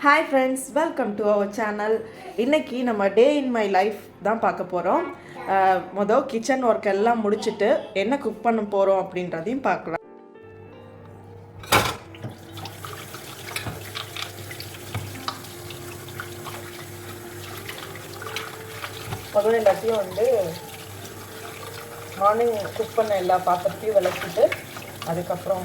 Hi friends, welcome to our channel. இன்றைக்கி நம்ம டே in my life தான் பார்க்க போகிறோம். மொதல் கிச்சன் ஒர்க் எல்லாம் முடிச்சுட்டு என்ன குக் பண்ண போகிறோம் அப்படின்றதையும் பார்க்கலாம். முதல்ல எல்லாத்தையும் மார்னிங் குக் பண்ண எல்லா பாத்திரத்தையும் விளக்கிட்டு அதுக்கப்புறம்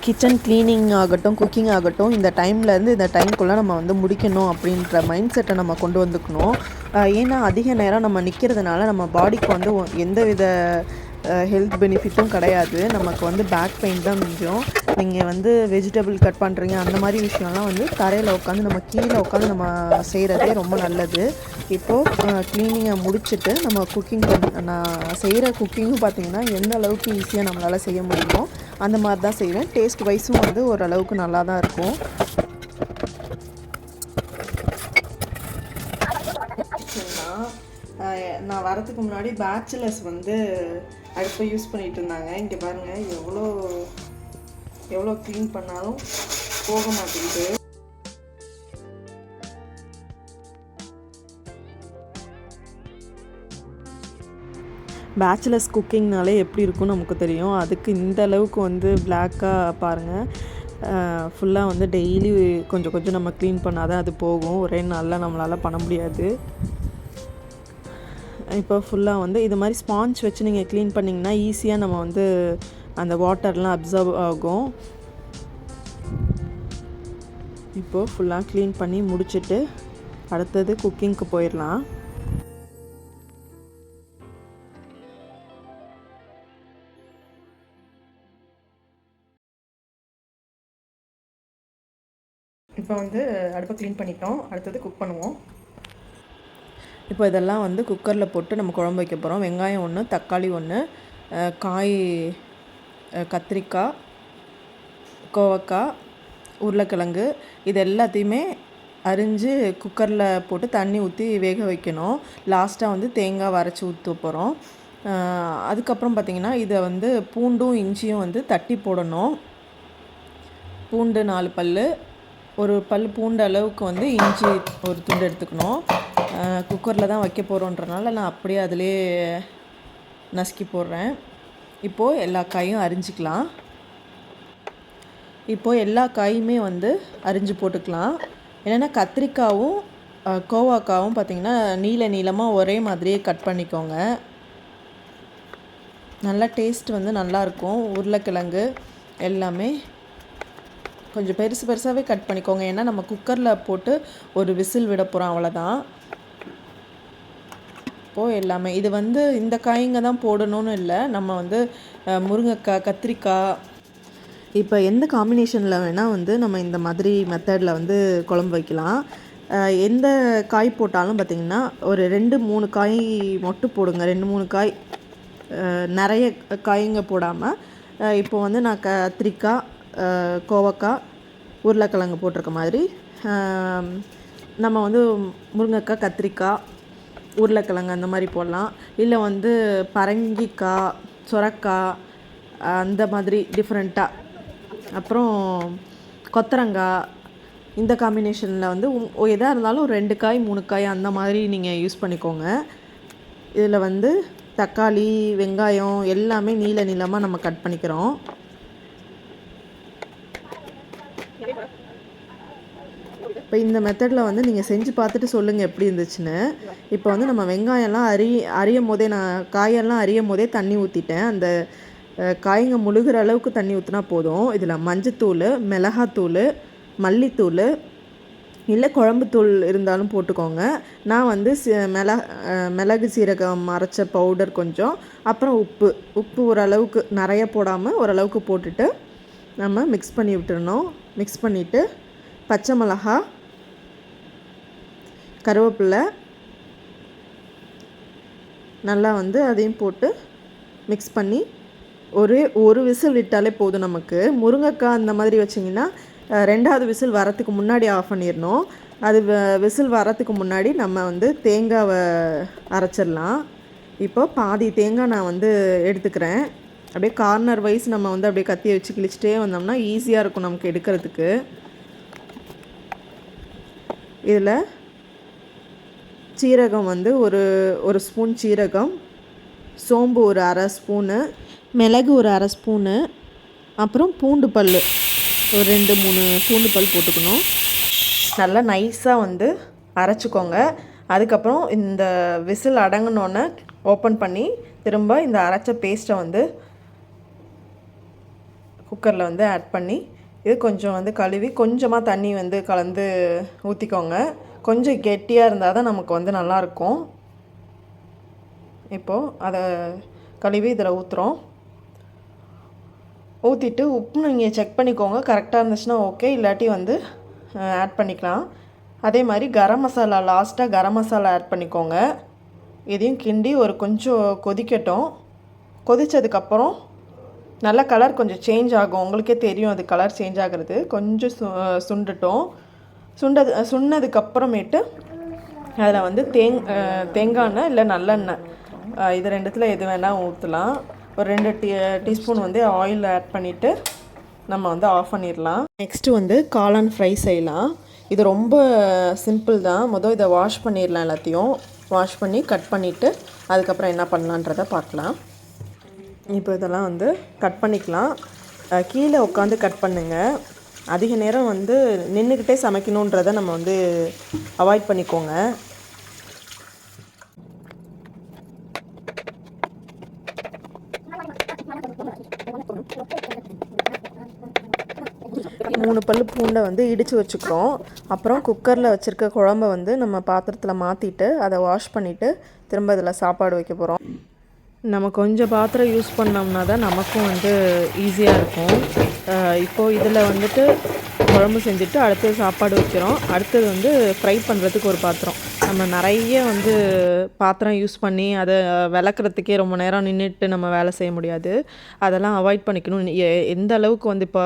கிச்சன் க்ளீனிங் ஆகட்டும், குக்கிங் ஆகட்டும், இந்த டைம்லேருந்து இந்த டைம்குள்ளே நம்ம முடிக்கணும் அப்படின்ற மைண்ட் செட்டை நம்ம கொண்டு வந்துக்கணும். ஏன்னா அதிக நேரம் நம்ம நிற்கிறதுனால நம்ம பாடிக்கு எந்தவித ஹெல்த் பெனிஃபிட்டும் கிடையாது. நமக்கு பேக் பெயின் தான் மிஞ்சும். நீங்கள் வெஜிடபிள் கட் பண்ணுறீங்க, அந்த மாதிரி விஷயம்லாம் தரையில் உட்காந்து நம்ம கீழே உட்காந்து நம்ம செய்கிறதே ரொம்ப நல்லது. இப்போது க்ளீனிங்கை முடிச்சுட்டு நம்ம குக்கிங் நான் செய்கிற குக்கிங்கும் பார்த்திங்கன்னா எந்த அளவுக்கு ஈஸியாக நம்மளால் செய்ய முடியுமோ அந்த மாதிரி தான் செய்வேன். டேஸ்ட் வைஸும் ஓரளவுக்கு நல்லா தான் இருக்கும். நான் வரதுக்கு முன்னாடி பேச்சுலர்ஸ் அடுப்பை யூஸ் பண்ணிகிட்டு இருந்தாங்க. இங்கே பாருங்கள், எவ்வளோ க்ளீன் பண்ணாலும் போக மாட்டேங்குது. பேச்சுலர்ஸ் குக்கிங்னாலே எப்படி இருக்கும்னு நமக்கு தெரியும். அதுக்கு இந்த அளவுக்கு பிளாக்காக பாருங்கள். ஃபுல்லாக டெய்லி கொஞ்சம் கொஞ்சம் நம்ம க்ளீன் பண்ணால் தான் அது போகும். ஒரே நாளில் நம்மளால் பண்ண முடியாது. இப்போ ஃபுல்லாக இது மாதிரி ஸ்பாஞ்ச் வச்சு நீங்கள் க்ளீன் பண்ணிங்கன்னா ஈஸியாக நம்ம அந்த வாட்டர்லாம் அப்சர்வ் ஆகும். இப்போது ஃபுல்லாக க்ளீன் பண்ணி முடிச்சுட்டு அடுத்தது குக்கிங்க்கு போயிடலாம். இப்போ அடுப்பை க்ளீன் பண்ணிட்டோம். அடுத்தது குக் பண்ணுவோம். இப்போ இதெல்லாம் குக்கரில் போட்டு நம்ம குழம்பு வைக்க போகிறோம். வெங்காயம் 1, தக்காளி 1, காய் கத்திரிக்காய், கோவக்காய், உருளைக்கிழங்கு, இது எல்லாத்தையுமே அரிஞ்சு குக்கரில் போட்டு தண்ணி ஊற்றி வேக வைக்கணும். லாஸ்ட்டாக தேங்காய் அரைச்சி ஊற்ற போகிறோம். அதுக்கப்புறம் பார்த்திங்கன்னா இதை பூண்டும் இஞ்சியும் தட்டி போடணும். பூண்டு 4 பல், ஒரு பல் பூண்டு அளவுக்கு இஞ்சி ஒரு துண்டு எடுத்துக்கணும். குக்கரில் தான் வைக்க போகிறோன்றனால நான் அப்படியே அதிலே நசுக்கி போடுறேன். இப்போது எல்லா காயும் அரிஞ்சிக்கலாம். இப்போது எல்லா காயுமே அரிஞ்சு போட்டுக்கலாம். என்னென்னா கத்திரிக்காவும் கோவாக்காவும் பார்த்திங்கன்னா நீளமாக ஒரே மாதிரியே கட் பண்ணிக்கோங்க. நல்லா டேஸ்ட் நல்லாயிருக்கும். உருளைக்கிழங்கு எல்லாமே கொஞ்சம் பெருசாகவே கட் பண்ணிக்கோங்க. ஏன்னா நம்ம குக்கரில் போட்டு ஒரு விசில் விட போகிறோம், அவ்வளோதான். இப்போது எல்லாமே இது இந்த காய்ங்க தான் போடணும்னு இல்லை. நம்ம முருங்கைக்காய், கத்திரிக்காய், இப்போ எந்த காம்பினேஷனில் வேணால் நம்ம இந்த மாதிரி மெத்தடில் குழம்பு வைக்கலாம். எந்த காய் போட்டாலும் பார்த்திங்கன்னா ஒரு 2-3 காய் மட்டும் போடுங்க. 2-3 காய், நிறைய காய்ங்க போடாமல். இப்போது நான் கத்திரிக்காய், கோவக்காய், உருளைக்கிழங்கு போட்டிருக்க மாதிரி நம்ம முருங்கைக்காய், கத்திரிக்காய், உருளைக்கிழங்கு அந்த மாதிரி போடலாம். இல்லை பரங்கிக்காய், சுரக்காய், அந்த மாதிரி டிஃப்ரெண்ட்டாக. அப்புறம் கொத்தரங்காய், இந்த காம்பினேஷனில் எதாக இருந்தாலும் 2 காய் 3 காய் அந்த மாதிரி நீங்கள் யூஸ் பண்ணிக்கோங்க. இதில் தக்காளி, வெங்காயம் எல்லாமே நீளமாக நம்ம கட் பண்ணிக்கிறோம். இப்போ இந்த மெத்தடில் நீங்கள் செஞ்சு பார்த்துட்டு சொல்லுங்கள் எப்படி இருந்துச்சுன்னு. இப்போ நம்ம வெங்காயம்லாம் அரியும் போதே, நான் காயெல்லாம் அரியும் போதே தண்ணி ஊற்றிட்டேன். அந்த காய்ங்க முழுகிற அளவுக்கு தண்ணி ஊற்றினா போதும். இதில் மஞ்சத்தூள், மிளகாத்தூள், மல்லித்தூள், இல்லை குழம்புத்தூள் இருந்தாலும் போட்டுக்கோங்க. நான் மிளகு சீரகம் அரைச்ச பவுடர் கொஞ்சம், அப்புறம் உப்பு ஓரளவுக்கு நிறைய போடாமல் ஓரளவுக்கு போட்டுட்டு நம்ம மிக்ஸ் பண்ணி விட்டுறணும். மிக்ஸ் பண்ணிவிட்டு பச்சை மிளகா, கருவேப்பிலை நல்லா அதையும் போட்டு மிக்ஸ் பண்ணி ஒரு விசில் விட்டாலே போதும் நமக்கு. முருங்கைக்காய் அந்த மாதிரி வச்சிங்கன்னா 2வது விசில் வரத்துக்கு முன்னாடி ஆஃப் பண்ணிடணும். அது விசில் வரத்துக்கு முன்னாடி நம்ம தேங்காவை அரைச்சிடலாம். இப்போ பாதி தேங்காய் நான் எடுத்துக்கிறேன். அப்படியே கார்னர் வைஸ் நம்ம அப்படியே கத்தியை வச்சு கிழிச்சிட்டே வந்தோம்னா ஈஸியாக இருக்கும் நமக்கு எடுக்கிறதுக்கு. இதில் சீரகம் வந்து ஒரு ஸ்பூன் சீரகம், சோம்பு ஒரு அரை ஸ்பூனு, மிளகு ஒரு அரை ஸ்பூனு, அப்புறம் பூண்டு பல் ஒரு 2-3 பூண்டு பல் போட்டுக்கணும். நல்லா நைஸாக வந்து அரைச்சிக்கோங்க. அதுக்கப்புறம் இந்த விசில் அடங்கினோன்னே ஓப்பன் பண்ணி திரும்ப இந்த அரைச்ச பேஸ்ட்டை வந்து குக்கரில் வந்து ஆட் பண்ணி இது கொஞ்சம் வந்து கழுவி கொஞ்சமாக தண்ணி வந்து கலந்து ஊற்றிக்கோங்க. கொஞ்சம் கெட்டியாக இருந்தால் தான் நமக்கு வந்து நல்லாயிருக்கும். இப்போது அதை கழுவி இதில் ஊற்றுறோம். ஊற்றிட்டு உப்பு நீங்கள் செக் பண்ணிக்கோங்க, கரெக்டாக இருந்துச்சுன்னா ஓகே, இல்லாட்டி வந்து ஆட் பண்ணிக்கலாம். அதே மாதிரி கரம் மசாலா லாஸ்ட்டாக கரம் மசாலா ஆட் பண்ணிக்கோங்க. இதையும் கிண்டி ஒரு கொஞ்சம் கொதிக்கட்டும். கொதித்ததுக்கப்புறம் நல்ல கலர் கொஞ்சம் சேஞ்ச் ஆகும், உங்களுக்கே தெரியும் அது கலர் சேஞ்ச் ஆகிறது. கொஞ்சம் சுண்டட்டும். சுண்ணதுக்கப்புறமேட்டு அதில் வந்து தேங்காய் எண்ணெய் இல்லை நல்லெண்ணெய், இது ரெண்டுத்தில் எது வேணால் ஊற்றலாம். ஒரு 2 டீஸ்பூன் வந்து ஆயில் ஆட் பண்ணிவிட்டு நம்ம வந்து ஆஃப் பண்ணிடலாம். நெக்ஸ்ட்டு வந்து காளான் ஃப்ரை செய்யலாம். இது ரொம்ப சிம்பிள் தான். இதை வாஷ் பண்ணிடலாம். எல்லாத்தையும் வாஷ் பண்ணி கட் பண்ணிவிட்டு அதுக்கப்புறம் என்ன பண்ணலான்றதை பார்க்கலாம். இப்போ இதெல்லாம் வந்து கட் பண்ணிக்கலாம். கீழே உட்காந்து கட் பண்ணுங்கள். அதிக நேரம் வந்து நின்றுக்கிட்டே சமைக்கணுன்றதை நம்ம வந்து அவாய்ட் பண்ணிக்கோங்க. மூணு பல்லு பூண்டை வந்து இடித்து வச்சுக்கிறோம். அப்புறம் குக்கரில் வச்சுருக்க குழம்ப வந்து நம்ம பாத்திரத்தில் மாற்றிட்டு அதை வாஷ் பண்ணிவிட்டு திரும்ப இதில் சாப்பாடு வைக்க போகிறோம். நம்ம கொஞ்சம் பாத்திரம் யூஸ் பண்ணோம்னா தான் நமக்கும் வந்து ஈஸியாக இருக்கும். இப்போது இதில் வந்துட்டு குழம்பு செஞ்சுட்டு அடுத்தது சாப்பாடு வைக்கிறோம். அடுத்தது வந்து ஃப்ரை பண்ணுறதுக்கு ஒரு பாத்திரம். நம்ம நிறைய வந்து பாத்திரம் யூஸ் பண்ணி அதை விளக்குறதுக்கே ரொம்ப நேரம் நின்றுட்டு நம்ம வேலை செய்ய முடியாது. அதெல்லாம் அவாய்ட் பண்ணிக்கணும். எந்த அளவுக்கு வந்து இப்போ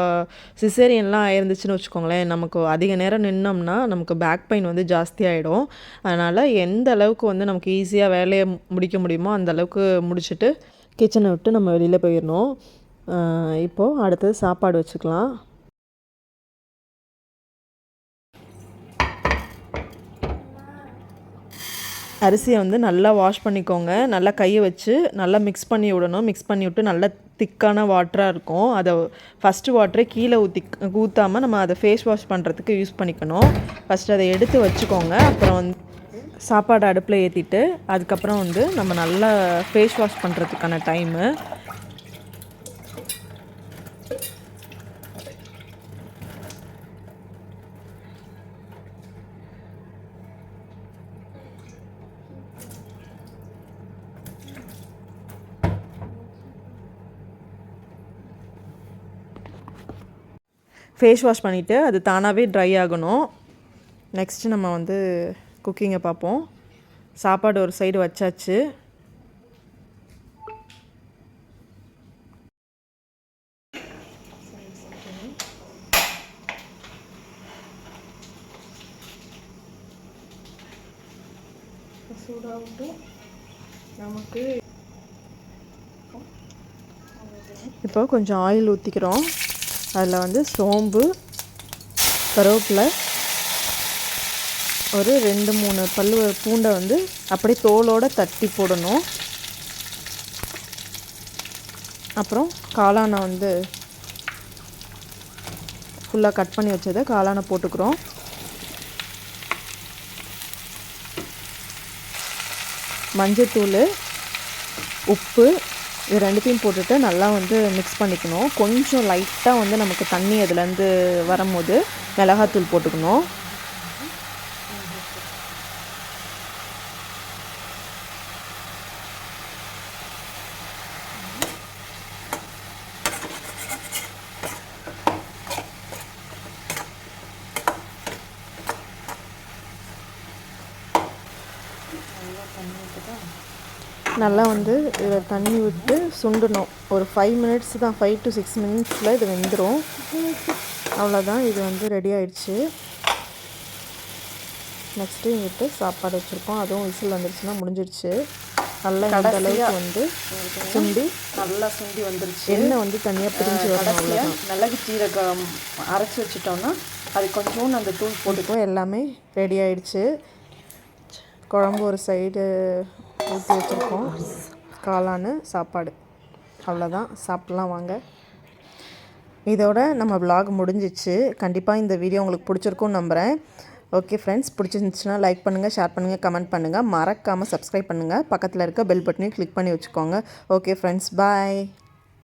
சிசேரியன்லாம் ஆயிருந்துச்சுன்னு வச்சுக்கோங்களேன், நமக்கு அதிக நேரம் நின்னோம்னா நமக்கு பேக் பெயின் வந்து ஜாஸ்தியாகிடும். அதனால் எந்த அளவுக்கு வந்து நமக்கு ஈஸியாக வேலையை முடிக்க முடியுமோ அந்த அளவுக்கு முடிச்சுட்டு கிச்சனை விட்டு நம்ம வெளியில் போயிடணும். இப்போது அடுத்தது சாப்பாடு வச்சுக்கலாம். அரிசியை வந்து நல்லா வாஷ் பண்ணிக்கோங்க. நல்லா கையை வச்சு நல்லா மிக்ஸ் பண்ணி விடணும். மிக்ஸ் பண்ணி விட்டு நல்லா திக்கான வாட்டராக இருக்கும். அதை ஃபஸ்ட்டு வாட்டரே கீழே ஊற்றாமல் நம்ம அதை ஃபேஸ் வாஷ் பண்ணுறதுக்கு யூஸ் பண்ணிக்கணும். ஃபஸ்ட்டு அதை எடுத்து வச்சுக்கோங்க. அப்புறம் வந்து சாப்பாடு அடுப்பில் ஏற்றிட்டு அதுக்கப்புறம் வந்து நம்ம நல்லா ஃபேஸ் வாஷ் பண்ணுறதுக்கான டைமு. ஃபேஸ் வாஷ் பண்ணிவிட்டு அது தானாகவே ட்ரை ஆகணும். நெக்ஸ்ட்டு நம்ம வந்து குக்கிங்கை பார்ப்போம். சாப்பாடு ஒரு சைடு வச்சாச்சு. சூடாகட்டும். நமக்கு இப்போ கொஞ்சம் ஆயில் ஊற்றிக்கிறோம். அதில் வந்து சோம்பு, கருவேப்பிலை, ஒரு 2-3 பல்லு பூண்டை வந்து அப்படியே தோலோடு தட்டி போடணும். அப்புறம் காளானை வந்து ஃபுல்லாக கட் பண்ணி வச்சதை காளானை போட்டுக்கிறோம். மஞ்சத்தூள், உப்பு, இது ரெண்டுத்தையும் போட்டுட்டு நல்லா வந்து மிக்ஸ் பண்ணிக்கணும். கொஞ்சம் லைட்டாக வந்து நமக்கு தண்ணி அதுலேருந்து வரும்போது மிளகாத்தூள் போட்டுக்கணும். நல்லா வந்து இதில் தண்ணி விட்டு சுண்டணும். ஒரு 5 மினிட்ஸ் தான், 5 to 6 மினிட்ஸில் இது வெந்துடும். அவ்வளோதான், இது வந்து ரெடி ஆயிடுச்சு. நெக்ஸ்ட்டு இங்கிட்டு சாப்பாடு வச்சுருக்கோம். அதுவும் விசில் வந்துருச்சுன்னா முடிஞ்சிடுச்சு. நல்லா இந்த அளவுக்கு வந்து நல்லா சுண்டி வந்துருச்சு. எண்ணெய் வந்து தனியாக பிரிஞ்சு வரணும். அவ்வளோதான். மிளகு சீரகம் அரைச்சி வச்சுட்டோன்னா அது கொஞ்சோண்டு அந்த தூள் போட்டுக்கும். எல்லாமே ரெடி ஆயிடுச்சு. குழம்பு ஒரு சைடு ஊற்றி வச்சுருக்கோம். காளான் சாப்பாடு அவ்வளோதான். சாப்பிட்லாம் வாங்க. இதோட நம்ம vlog முடிஞ்சிச்சு. கண்டிப்பாக இந்த வீடியோ உங்களுக்கு பிடிச்சிருக்கும்னு நம்புகிறேன். ஓகே ஃப்ரெண்ட்ஸ், பிடிச்சிருந்துச்சுன்னா லைக் பண்ணுங்கள், ஷேர் பண்ணுங்கள், கமெண்ட் பண்ணுங்கள். மறக்காமல் சப்ஸ்கிரைப் பண்ணுங்கள். பக்கத்தில் இருக்க பெல் பட்டனையும் கிளிக் பண்ணி வச்சுக்கோங்க. ஓகே ஃப்ரெண்ட்ஸ், பாய்.